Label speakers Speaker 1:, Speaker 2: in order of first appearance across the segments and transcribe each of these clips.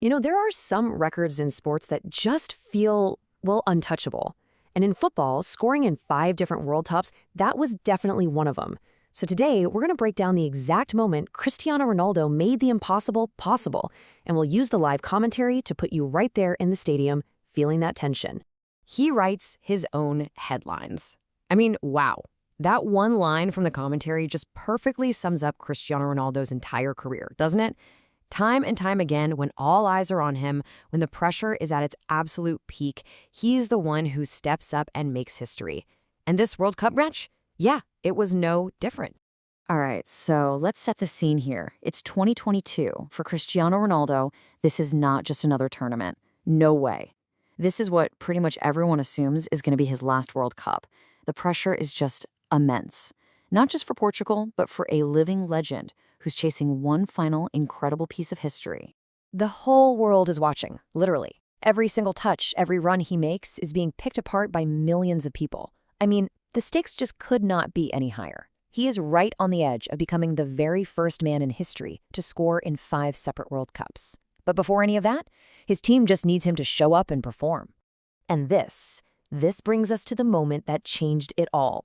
Speaker 1: There are some records in sports that just feel, well, untouchable. And in football, scoring in 5 different World Cups, that was definitely one of them. So today, we're going to break down the exact moment Cristiano Ronaldo made the impossible possible, and we'll use the live commentary to put you right there in the stadium, feeling that tension. He writes his own headlines. I mean, wow. That one line from the commentary just perfectly sums up Cristiano Ronaldo's entire career, doesn't it? Time and time again, when all eyes are on him, when the pressure is at its absolute peak, he's the one who steps up and makes history. And this World Cup match? Yeah, it was no different. All right, so let's set the scene here. It's 2022. For Cristiano Ronaldo, this is not just another tournament. No way. This is what pretty much everyone assumes is going to be his last World Cup. The pressure is just immense. Not just for Portugal, but for a living legend who's chasing one final incredible piece of history. The whole world is watching, literally. Every single touch, every run he makes is being picked apart by millions of people. I mean, the stakes just could not be any higher. He is right on the edge of becoming the very first man in history to score in 5 separate World Cups. But before any of that, his team just needs him to show up and perform. And this brings us to the moment that changed it all.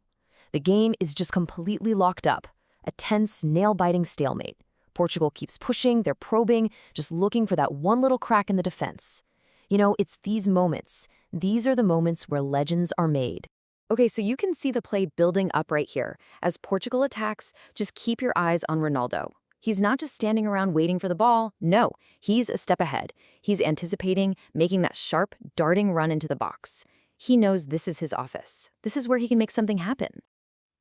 Speaker 1: The game is just completely locked up, a tense, nail-biting stalemate. Portugal keeps pushing, they're probing, just looking for that one little crack in the defense. It's these moments. These are the moments where legends are made. Okay, so you can see the play building up right here. As Portugal attacks, just keep your eyes on Ronaldo. He's not just standing around waiting for the ball. No, he's a step ahead. He's anticipating, making that sharp, darting run into the box. He knows this is his office. This is where he can make something happen.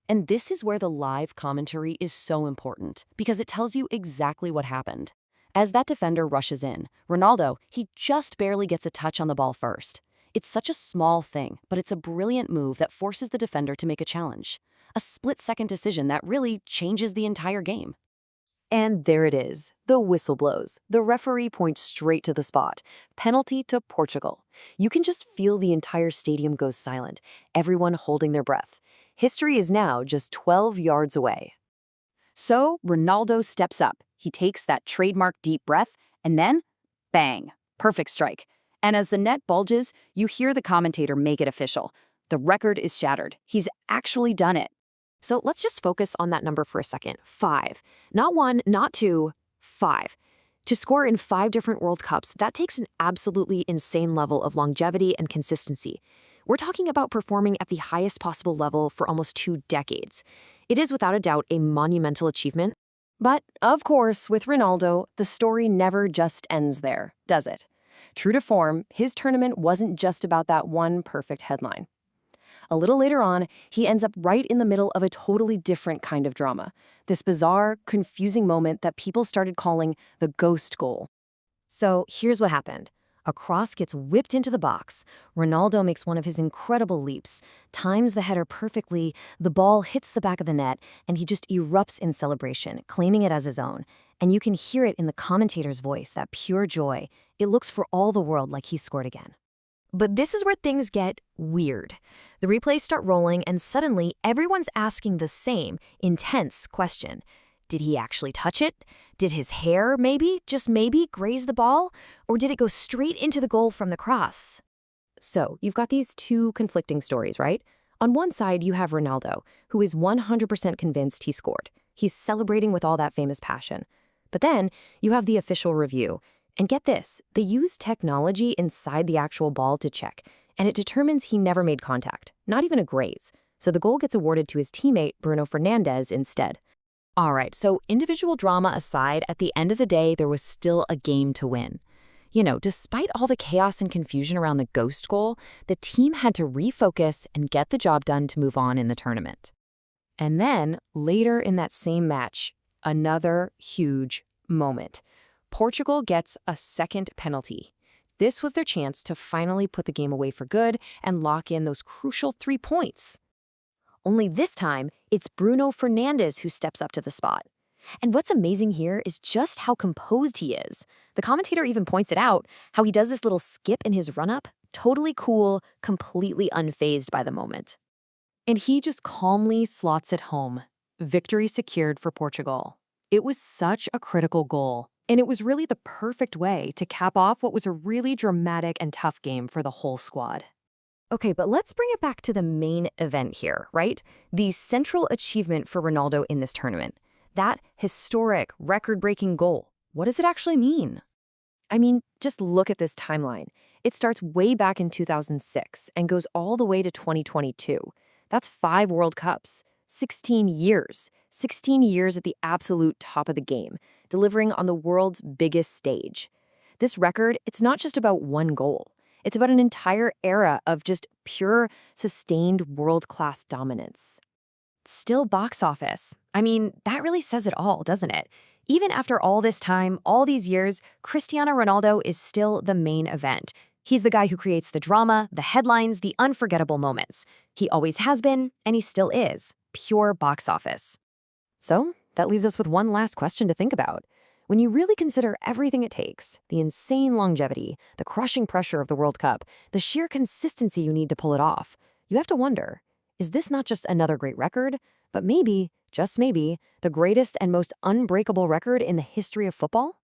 Speaker 1: And this is where the live commentary is so important, because it tells you exactly what happened. As that defender rushes in, Ronaldo, he just barely gets a touch on the ball first. It's such a small thing, but it's a brilliant move that forces the defender to make a challenge. A split-second decision that really changes the entire game. And there it is. The whistle blows. The referee points straight to the spot. Penalty to Portugal. You can just feel the entire stadium goes silent, everyone holding their breath. History is now just 12 yards away. So Ronaldo steps up. He takes that trademark deep breath, and then, bang, perfect strike. And as the net bulges, you hear the commentator make it official. The record is shattered. He's actually done it. So let's just focus on that number for a second. 5. Not 1, not 2, 5. To score in 5 different World Cups, that takes an absolutely insane level of longevity and consistency. We're talking about performing at the highest possible level for almost 2 decades. It is without a doubt a monumental achievement. But, of course, with Ronaldo, the story never just ends there, does it? True to form, his tournament wasn't just about that one perfect headline. A little later on, he ends up right in the middle of a totally different kind of drama. This bizarre, confusing moment that people started calling the ghost goal. So here's what happened. A cross gets whipped into the box. Ronaldo makes one of his incredible leaps, times the header perfectly, the ball hits the back of the net, and he just erupts in celebration, claiming it as his own. And you can hear it in the commentator's voice, that pure joy. It looks for all the world like he scored again. But this is where things get weird. The replays start rolling, and suddenly everyone's asking the same, intense question. Did he actually touch it? Did his hair just maybe, graze the ball? Or did it go straight into the goal from the cross? So, you've got these 2 conflicting stories, right? On one side, you have Ronaldo, who is 100% convinced he scored. He's celebrating with all that famous passion. But then, you have the official review. And get this, they use technology inside the actual ball to check, and it determines he never made contact, not even a graze. So the goal gets awarded to his teammate, Bruno Fernandes, instead. All right, so individual drama aside, at the end of the day, there was still a game to win. Despite all the chaos and confusion around the ghost goal, the team had to refocus and get the job done to move on in the tournament. And then, later in that same match, another huge moment. Portugal gets a second penalty. This was their chance to finally put the game away for good and lock in those crucial 3 points. Only this time, it's Bruno Fernandes who steps up to the spot. And what's amazing here is just how composed he is. The commentator even points it out, how he does this little skip in his run-up, totally cool, completely unfazed by the moment. And he just calmly slots it home. Victory secured for Portugal. It was such a critical goal. And it was really the perfect way to cap off what was a really dramatic and tough game for the whole squad. Okay, but let's bring it back to the main event here, right? The central achievement for Ronaldo in this tournament. That historic, record-breaking goal. What does it actually mean? I mean, just look at this timeline. It starts way back in 2006 and goes all the way to 2022. That's 5 World Cups, 16 years. 16 years at the absolute top of the game, delivering on the world's biggest stage. This record, it's not just about one goal. It's about an entire era of just pure, sustained world-class dominance. Still box office. I mean, that really says it all, doesn't it? Even after all this time, all these years, Cristiano Ronaldo is still the main event. He's the guy who creates the drama, the headlines, the unforgettable moments. He always has been, and he still is. Pure box office. So, that leaves us with one last question to think about. When you really consider everything it takes, the insane longevity, the crushing pressure of the World Cup, the sheer consistency you need to pull it off, you have to wonder, is this not just another great record, but maybe, just maybe, the greatest and most unbreakable record in the history of football?